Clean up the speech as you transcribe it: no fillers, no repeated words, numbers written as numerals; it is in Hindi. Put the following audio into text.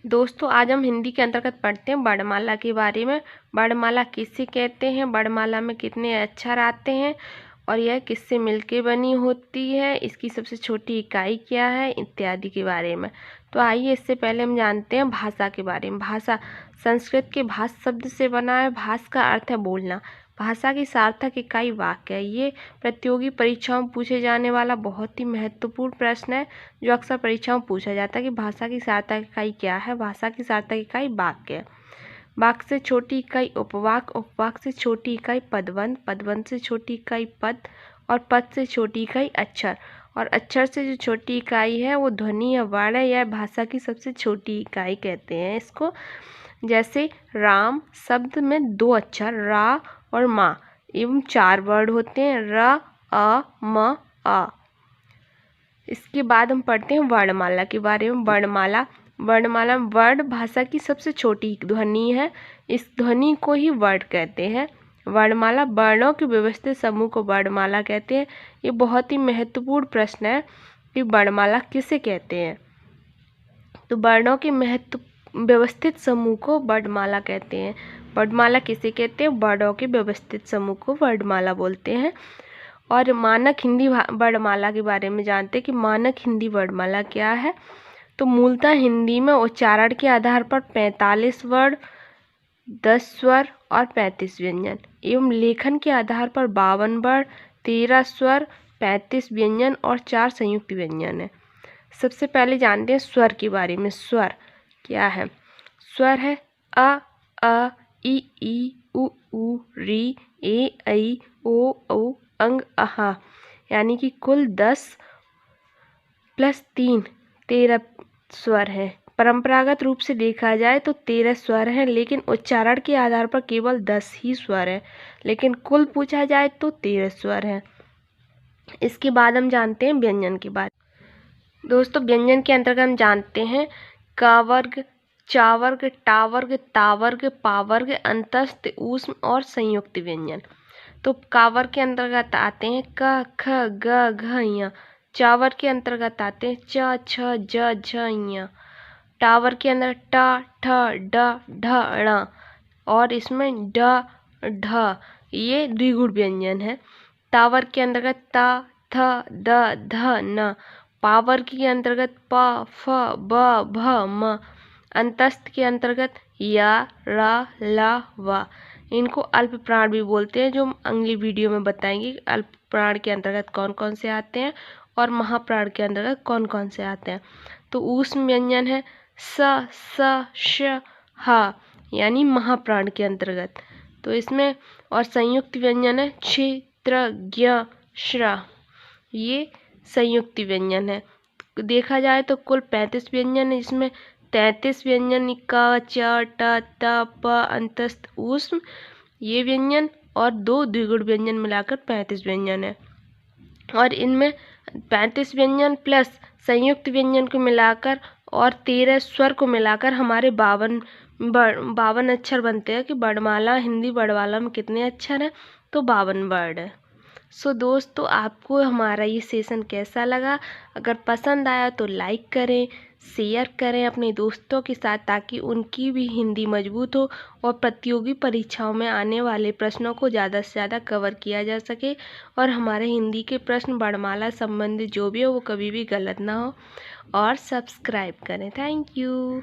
दोस्तों आज हम हिंदी के अंतर्गत पढ़ते हैं वर्णमाला के बारे में। वर्णमाला किसे कहते हैं, वर्णमाला में कितने अक्षर आते हैं और यह किससे मिलकर बनी होती है, इसकी सबसे छोटी इकाई क्या है, इत्यादि के बारे में। तो आइए इससे पहले हम जानते हैं भाषा के बारे में। भाषा संस्कृत के भाष शब्द से बना है। भाष का अर्थ है बोलना। भाषा की सार्थक इकाई वाक्य है। ये प्रतियोगी परीक्षाओं में पूछे जाने वाला बहुत ही महत्वपूर्ण प्रश्न है, जो अक्सर परीक्षाओं में पूछा जाता है कि भाषा की सार्थक इकाई क्या है। भाषा की सार्थक इकाई वाक्य है। वाक्य से छोटी इकाई उपवाक्य, उपवाक्य से छोटी इकाई पदबंध, पदबंध से छोटी इकाई पद और पद से छोटी इकाई अक्षर, और अक्षर से जो छोटी इकाई है वो ध्वनि या वर्ण है। यह भाषा की सबसे छोटी इकाई कहते हैं इसको। जैसे राम शब्द में 2 अक्षर रा और मा एवं 4 वर्ड होते हैं र अ म आ। इसके बाद हम पढ़ते हैं वर्णमाला के बारे में। वर्णमाला वर्ण भाषा की सबसे छोटी ध्वनि है। इस ध्वनि को ही वर्ण कहते हैं। वर्णमाला वर्णों के व्यवस्थित समूह को वर्णमाला कहते हैं। ये बहुत ही महत्वपूर्ण प्रश्न है कि वर्णमाला किसे कहते हैं। तो वर्णों के व्यवस्थित समूह को वर्णमाला कहते हैं। वर्णमाला किसे कहते हैं, वर्णों के व्यवस्थित समूह को वर्णमाला बोलते हैं। और मानक हिंदी वर्णमाला के बारे में जानते हैं कि मानक हिंदी वर्णमाला क्या है। तो मूलतः हिंदी में उच्चारण के आधार पर 45 वर्ण, 10 स्वर और 35 व्यंजन एवं लेखन के आधार पर 52 वर्ण, 13 स्वर, 35 व्यंजन और 4 संयुक्त व्यंजन है। सबसे पहले जानते हैं स्वर के बारे में। स्वर क्या है? स्वर है अ ई उ री ए ऐ ओ औ अंग अहा, यानी कि कुल 10 + 3 13 स्वर हैं। परंपरागत रूप से देखा जाए तो 13 स्वर हैं, लेकिन उच्चारण के आधार पर केवल 10 ही स्वर हैं, लेकिन कुल पूछा जाए तो 13 स्वर हैं। इसके बाद हम जानते हैं व्यंजन के बारे में। दोस्तों व्यंजन के अंतर्गत हम जानते हैं क वर्ग, चा वर्ग, टा वर्ग, ता वर्ग, पा वर्ग, अंतस्थ, ऊष्म और संयुक्त व्यंजन। तो का वर्ग के अंतर्गत आते हैं क, ख, ग, घ, ञ। चा वर्ग के अंतर्गत आते हैं च, छ, ज, झ, ञ। टा वर्ग के अंदर ट, ठ, ड, ढ, ण और इसमें ड, ढ, ये द्विगुण व्यंजन है। ता वर्ग के अंतर्गत ता, थ, द, ध, न। पा वर्ग के अंतर्गत प, फ, ब, भ, म। अंतस्थ के अंतर्गत या, रा, ला, वा। इनको अल्प प्राण भी बोलते हैं, जो हम अगली वीडियो में बताएंगे अल्प प्राण के अंतर्गत कौन कौन से आते हैं और महाप्राण के अंतर्गत कौन कौन से आते हैं। तो ऊष्म व्यंजन है स, स, श, ह, यानी महाप्राण के अंतर्गत। तो इसमें और संयुक्त व्यंजन है छ, त्र, ज्ञ, श्र, ये संयुक्त व्यंजन है। देखा जाए तो कुल 35 व्यंजन है, इसमें 33 व्यंजन क, च, ट, त, प, अंतस्थ, ऊष्म ये व्यंजन और 2 द्विगुण व्यंजन मिलाकर 35 व्यंजन है। और इनमें 35 व्यंजन प्लस संयुक्त व्यंजन को मिलाकर और 13 स्वर को मिलाकर हमारे 52 अक्षर बनते हैं। कि वर्णमाला हिंदी वर्णमाला में कितने अक्षर हैं, तो 52 वर्ड है। सो दोस्तों आपको हमारा ये सेशन कैसा लगा? अगर पसंद आया तो लाइक करें, शेयर करें अपने दोस्तों के साथ, ताकि उनकी भी हिंदी मजबूत हो और प्रतियोगी परीक्षाओं में आने वाले प्रश्नों को ज़्यादा से ज़्यादा कवर किया जा सके और हमारे हिंदी के प्रश्न वर्णमाला संबंधित जो भी हो वो कभी भी गलत ना हो। और सब्सक्राइब करें। Thank you.